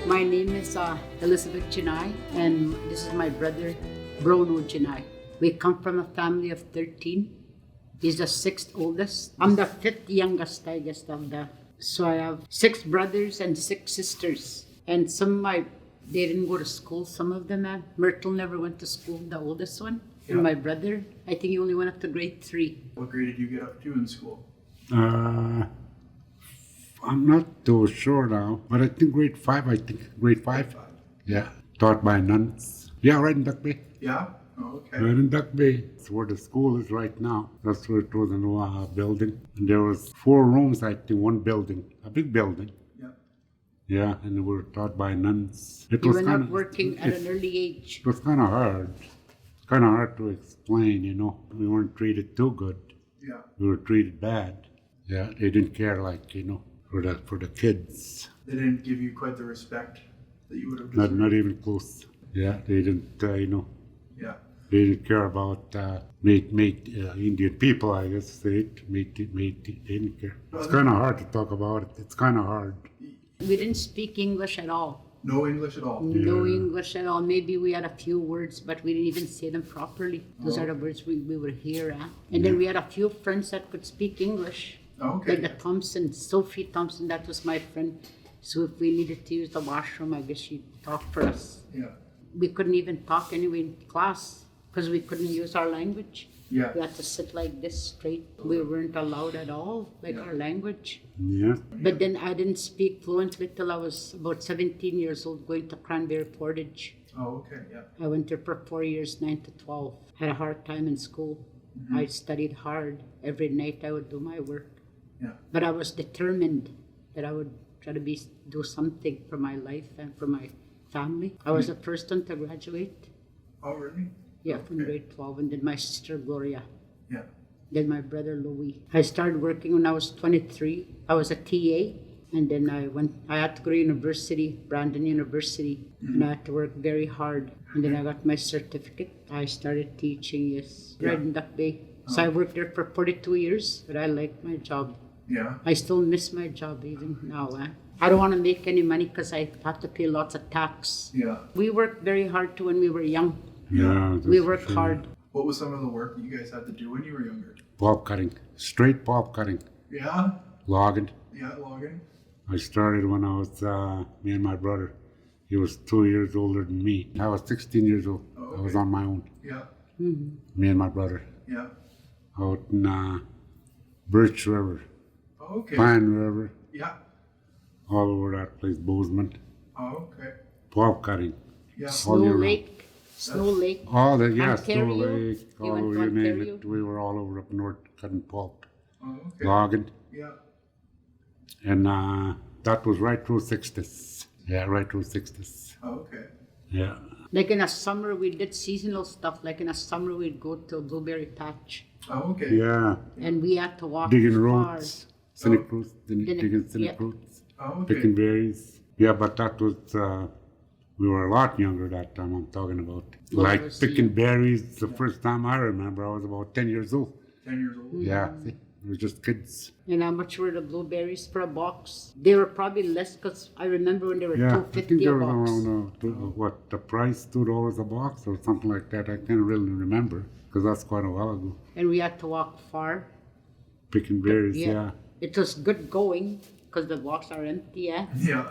My name is Elizabeth Genaille, and this is my brother, Bruno Genaille. We come from a family of 13. He's the 6th oldest. I'm the 5th youngest, I guess, so I have 6 brothers and 6 sisters. And they didn't go to school, some of them. Myrtle never went to school, the oldest one. Yeah. And my brother, I think he only went up to grade 3. What grade did you get up to in school? I'm not too sure now, but I think grade 5, Grade 5. Yeah. Taught by nuns. Yeah, right in Duck Bay. Yeah? Oh, okay. Right in Duck Bay. It's where the school is right now. That's where it was in a building. And there was 4 rooms, I think, one building. A big building. Yeah. Yeah, and we were taught by nuns. You were not working at an early age. It was kind of hard. Kind of hard to explain, you know. We weren't treated too good. Yeah. We were treated bad. Yeah, they didn't care, like, you know, for the kids. They didn't give you quite the respect that you would have deserved. Not even close. Yeah, they didn't, you know. Yeah. They didn't care about Indian people, I guess. They didn't care. It's kind of hard to talk about it. It's kind of hard. We didn't speak English at all. No English at all? No English at all. Maybe we had a few words, but we didn't even say them properly. Those are the words we would hear. And then we had a few friends that could speak English. Okay. Like the Sophie Thompson, that was my friend. So if we needed to use the washroom, I guess she'd talk for us. Yeah. We couldn't even talk anyway in class because we couldn't use our language. Yeah. We had to sit like this straight. We weren't allowed at all, our language. Yeah. But then I didn't speak fluently till I was about 17 years old, going to Cranberry Portage. Oh, okay, yeah. I went there for 4 years, 9 to 12. Had a hard time in school. Mm-hmm. I studied hard. Every night I would do my work. Yeah. But I was determined that I would try to do something for my life and for my family. I was the first one to graduate. Oh, really? Yeah, from grade 12. And then my sister Gloria. Yeah. Then my brother Louis. I started working when I was 23. I was a TA. And then I had to go to university, Brandon University. Mm-hmm. And I had to work very hard. And then I got my certificate. I started teaching, right in Duck Bay. So I worked there for 42 years, but I liked my job. Yeah. I still miss my job even now. I don't want to make any money because I have to pay lots of tax. Yeah. We worked very hard too when we were young. Yeah. We worked hard. What was some of the work that you guys had to do when you were younger? Pulp cutting. Straight pulp cutting. Yeah? Logging. Yeah, logging. I started when I was, me and my brother. He was 2 years older than me. I was 16 years old. Oh, okay. I was on my own. Yeah. Mm-hmm. Me and my brother. Yeah. Out in Birch River. Oh, okay. Pine River. Yeah. All over that place, Bozeman. Oh, okay. Pulp cutting. Yeah. Snow Lake. Snow Lake. All the, yeah, Ontario. Snow Lake. All over, you name it. We were all over up north cutting pulp. Oh, okay. Logging. Yeah. And that was right through 60s. Yeah, right through 60s. Oh, okay. Yeah. Like in the summer, we did seasonal stuff. Like in the summer, we'd go to a blueberry patch. Oh, okay. Yeah. And we had to walk digging far. roots. Cynic roots. Digging cynic roots. Oh, okay. Picking berries. Yeah, but that was, we were a lot younger that time I'm talking about. Like picking berries, the first time I remember, I was about 10 years old. 10 years old? Mm-hmm. Yeah, see, we were just kids. And how much were the blueberries for a box? They were probably less because I remember when they were $2.50 I think there a was box. around, the price, $2 a box or something like that. I can't really remember because that's quite a while ago. And we had to walk far. Picking berries, yeah. It was good going because the boxes are empty, Yeah.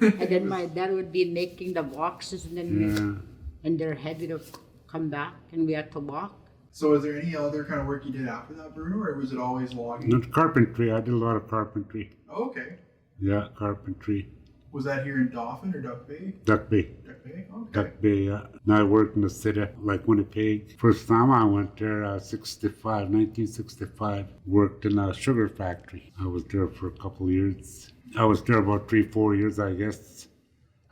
And then my dad would be making the boxes and then and they're heavy to come back and we had to walk. So is there any other kind of work you did after that, Bruno, or was it always logging? Not carpentry. I did a lot of carpentry. Oh, okay. Yeah, carpentry. Was that here in Dauphin or Duck Bay? Duck Bay. Duck Bay, okay. Duck Bay, yeah. And I worked in the city, like Winnipeg. First time I went there, 1965, worked in a sugar factory. I was there for a couple of years. I was there about 3-4 years, I guess.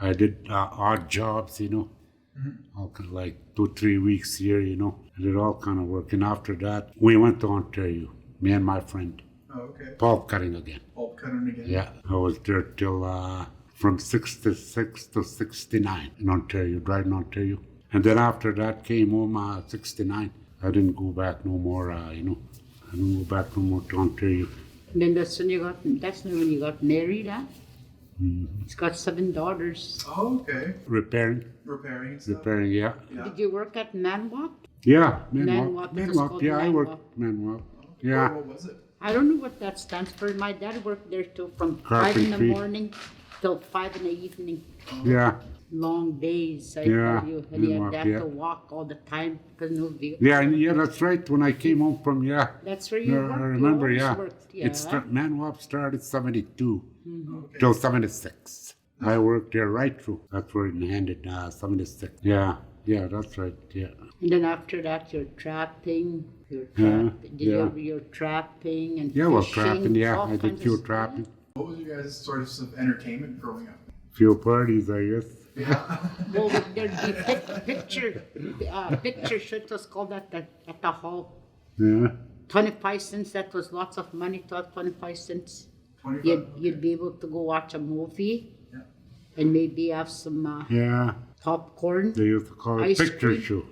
I did odd jobs, you know. Mm-hmm. All kind of like 2-3 weeks here, you know. I did all kind of work. And after that, we went to Ontario, me and my friend. Oh, okay. Pulp cutting again. Pulp cutting again? Yeah. I was there till from 66 to 69 in Ontario, Dryden, Ontario. And then after that came home 69. I didn't go back no more, you know. and then moved back from to Ontario. And then that's when you got married, huh? He's got 7 daughters. Oh, okay. Repairing, Repairing and stuff. yeah. Yeah. Did you work at Manwalk? Yeah, Manwalk, it was Manwalk, called yeah, I Manwalk. worked Manwalk. Yeah, What was it? I don't know what that stands for. My dad worked there too, from 5 in the Carpentry. morning till 5 in the evening. yeah, Long days, I Yeah, tell you. And he had Manwalk, that yeah. to walk all the time because no vehicle. yeah, that's right. When I came home from, That's where you worked. I remember, you always yeah. Worked, yeah. Manwalk started 72 Okay. till 76. I worked there right through. That's where it ended, 76. Yeah, that's right, yeah. And then after that, you're trapping. Yeah, yeah. You're trapping and Yeah, well, fishing. trapping, yeah. all I did kinds few of stuff. trapping. What was your guys' source of entertainment growing up? Few parties, I guess. Yeah. Well, there'd be picture shoot was called at the hall. Yeah, 25 cents, that was lots of money, 25 cents. 25. You'd be able to go watch a movie Yeah. and maybe have some yeah. popcorn. They used to call it Ice picture cream. show.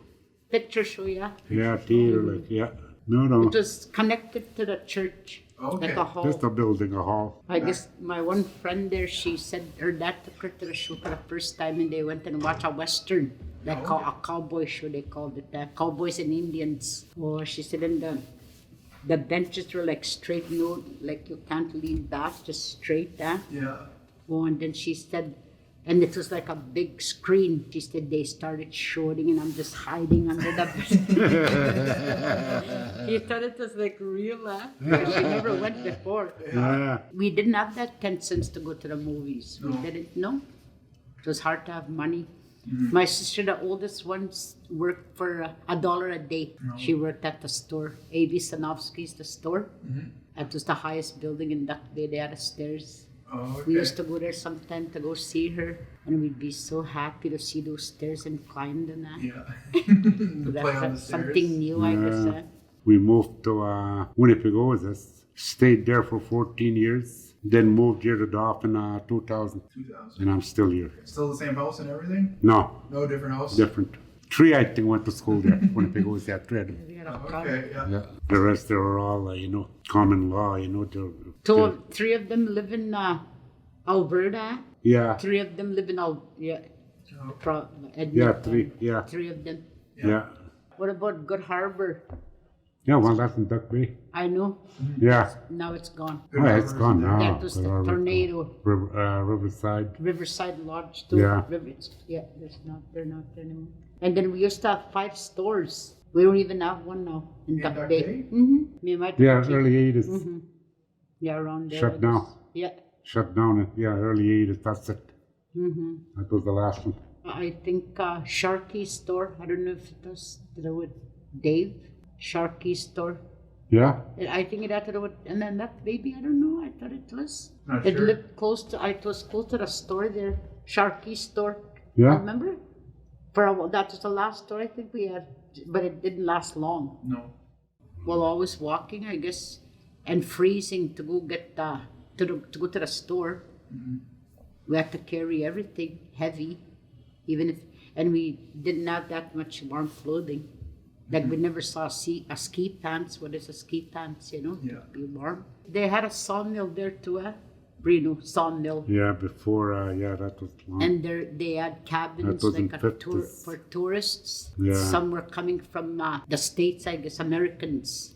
Picture show, yeah. Yeah, theater, like, yeah. No. It was connected to the church, Okay. like a hall. Just a building, a hall. I guess my one friend there, she said her dad took her to the show for the first time and they went and watched a western, like a cowboy show, they called it that. Cowboys and Indians. Oh, she said, and the benches were like straight, no, like you can't lean back, just straight down. Yeah. Oh, and then she said, and it was like a big screen. She said they started shooting and I'm just hiding under the bed. She thought it was like real, huh? Because she never went before. Yeah. We didn't have that 10 cents to go to the movies. We No. didn't know. It was hard to have money. My sister, the oldest one, worked for $1 a day. She worked at the store, A.B. Sanofsky's, the store. That was the highest building in Duck Bay. They had the stairs. Oh, okay. We used to go there sometime to go see her, and we'd be so happy to see those stairs and climb them. Yeah. So Play on the that's stairs. something new, I guess. Yeah. We moved to Winnipeg, stayed there for 14 years, then moved here to Dauphin 2000, 2000. and I'm still here. Still the same house and everything? No, No different house? different. 3, I think, went to school there. Winnipeg, 3 of them. We had a Oh, car. okay, yeah. Yeah. The rest, they were all, common law, they're- 3 of them live in Alberta. Yeah, 3 of them live in Oh, Edmonton. yeah, 3, yeah, 3 of them. yeah. What about Good Harbor? Yeah, well, that's in Duck Bay. I know. Yeah. Now it's gone. Good Oh, yeah, it's Harbor's gone there. now. That was the Good Harbor. tornado. Riverside. Riverside Lodge too. Yeah. They're not there anymore. And then we used to have 5 stores. We don't even have one now in Duck Duck Bay. Bay? Mm-hmm. Me and my Yeah, kid- early 80s. Yeah, around there. Shut I down. guess. Yeah. Shut down, early 80s, that's it. That was the last one. I think Sharky's store. I don't know if it was with Dave. Sharky's store. Yeah? I think it had to do with, and then that baby, I don't know. I thought it was. Not It sure. lived close to. It was close to the store there, Sharky's store. Yeah? Remember? For a while, that was the last store I think we had, but it didn't last long. No. Well, always walking, I guess, and freezing to go get to go to the store. We had to carry everything heavy, even if, and we didn't have that much warm clothing. Like we never saw a ski pants. What is a ski pants? Yeah. To be warm. They had a sawmill there too, Bruno sawmill. Yeah, before, that was long. And they had cabins That was in like fifties. for tourists. Yeah. Some were coming from the States, I guess, Americans.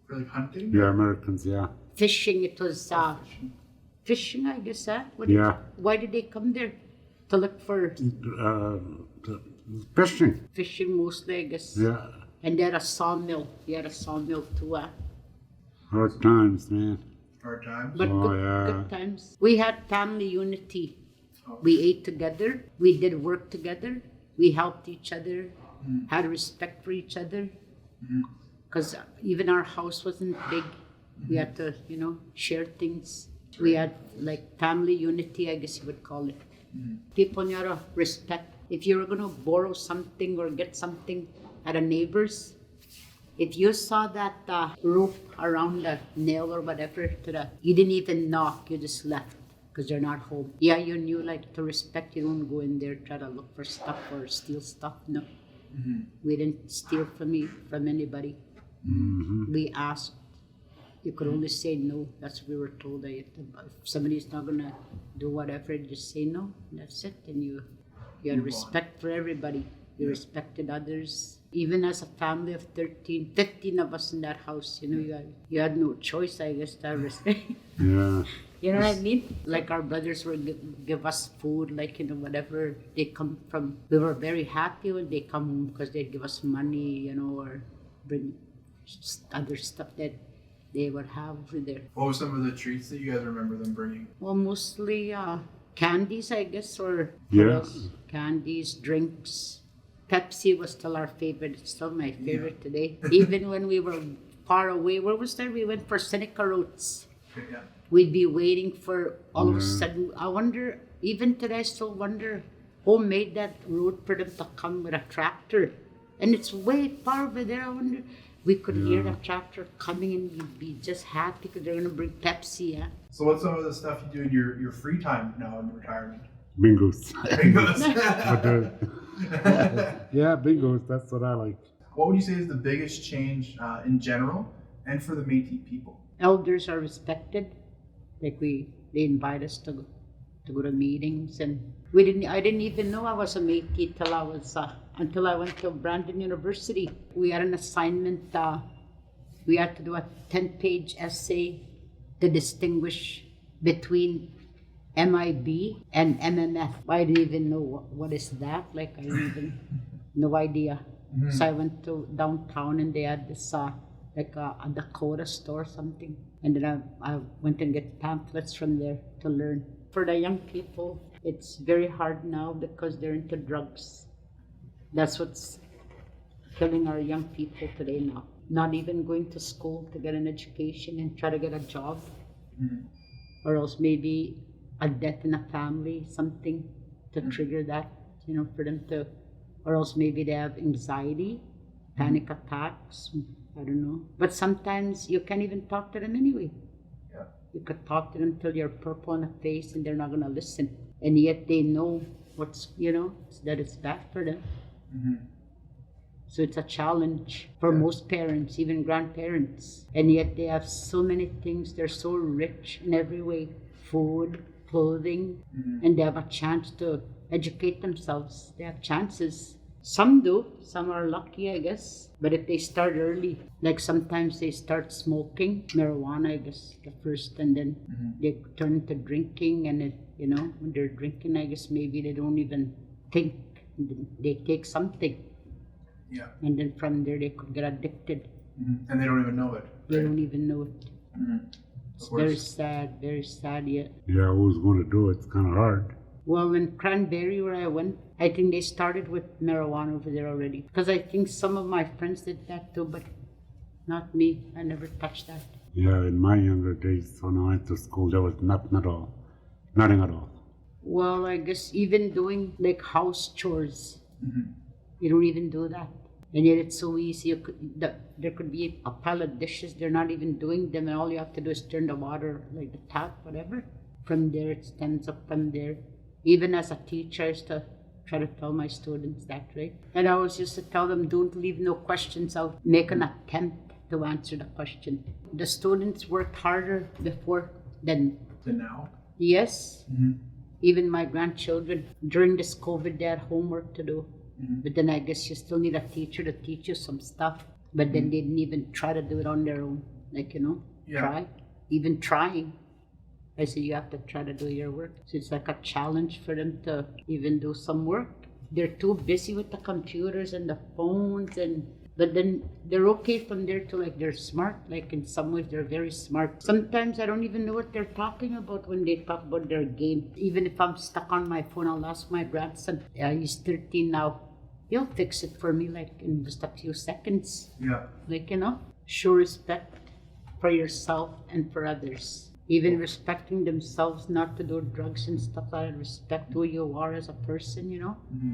For like hunting? Yeah, Americans, yeah. Fishing, it was fishing, I guess. Yeah. Why did they come there? To look for Fishing. fishing mostly, I guess. Yeah. And they had a sawmill. They had a sawmill too. Hard times, man. Hard times? But Oh, good, yeah. good times. We had family unity. Oh. We ate together. We did work together. We helped each other. Had respect for each other. Because even our house wasn't big. We had to, share things. We had like family unity, I guess you would call it. People need to respect. If you're going to borrow something or get something at a neighbor's, if you saw that rope around the nail or whatever, you didn't even knock, you just left because they're not home. Yeah, you knew like to respect, you don't go in there, try to look for stuff or steal stuff. No. We didn't steal from anybody. We asked You could only say no. That's what we were told. That if somebody's not gonna do whatever, just say no. That's it. And you had respect for everybody. You respected others. Even as a family of 13, 15 of us in that house, you had no choice, I guess, to have respect. Yeah. You know what I mean? Like our brothers would give us food, like, whatever they come from. We were very happy when they come home because they'd give us money, or bring other stuff that they would have over there. What were some of the treats that you guys remember them bringing? Well, mostly candies, I guess, or Yeah. what else? Candies, drinks. Pepsi was still our favorite. It's still my favorite today. Even when we were far away, where was that? We went for Seneca Roads. Yeah. We'd be waiting for all of a sudden. I wonder, even today, I still wonder who made that road for them to come with a tractor. And it's way far over there. I wonder. We could hear the tractor coming and we'd be just happy because they're going to bring Pepsi. Yeah? So what's some of the stuff you do in your free time now in retirement? Bingos. Bingos. Yeah, bingos. That's what I like. What would you say is the biggest change in general and for the Métis people? Elders are respected. Like they invite us to go to meetings, and I didn't even know I was a Métis until I went to Brandon University. We had an assignment. We had to do a 10-page essay to distinguish between MIB and MMF. I didn't even know what is that. Like, I didn't even, no idea. Mm-hmm. So I went to downtown and they had this like a Dakota store or something. And then I went and get pamphlets from there to learn. For the young people, it's very hard now because they're into drugs. That's what's killing our young people today now. Not even going to school to get an education and try to get a job. Mm-hmm. Or else maybe a death in a family, something to trigger that, for them to, or else maybe they have anxiety, panic attacks, I don't know. But sometimes you can't even talk to them anyway. Yeah. You could talk to them till you're purple in the face and they're not going to listen. And yet they know that it's bad for them. Mm-hmm. So it's a challenge for most parents, even grandparents. And yet they have so many things. They're so rich in every way. Food, clothing, and they have a chance to educate themselves. They have chances. Some do. Some are lucky, I guess. But if they start early, like sometimes they start smoking marijuana, I guess, the first, and then they turn into drinking. And, when they're drinking, I guess maybe they don't even think. They take something. Yeah. And then from there, they could get addicted. Mm-hmm. And they don't even know it. Right? They don't even know it. Mm-hmm. It's very sad, yeah. Yeah, who's going to do it? It's kind of hard. Well, in Cranberry, where I went, I think they started with marijuana over there already. Because I think some of my friends did that too, but not me. I never touched that. Yeah, in my younger days, when I went to school, there was nothing at all. Nothing at all. Well, I guess even doing like house chores, you don't even do that. And yet it's so easy. There could be a pile of dishes. They're not even doing them. And all you have to do is turn the water, like the tap, whatever. From there, it stands up from there. Even as a teacher, I used to try to tell my students that, right? And I always used to tell them, don't leave no questions out. Make an attempt to answer the question. The students worked harder before than now? Yes. Mm-hmm. Even my grandchildren, during this COVID, they had homework to do. Mm-hmm. But then I guess you still need a teacher to teach you some stuff. But then they didn't even try to do it on their own. Like, try. Even trying. I said, you have to try to do your work. So it's like a challenge for them to even do some work. They're too busy with the computers and the phones. But then they're okay from there to they're smart. Like in some ways, they're very smart. Sometimes I don't even know what they're talking about when they talk about their game. Even if I'm stuck on my phone, I'll ask my grandson. He's 13 now. He'll fix it for me in just a few seconds. Yeah. Show respect for yourself and for others. Even respecting themselves not to do drugs and stuff like that. Respect who you are as a person, Mm-hmm.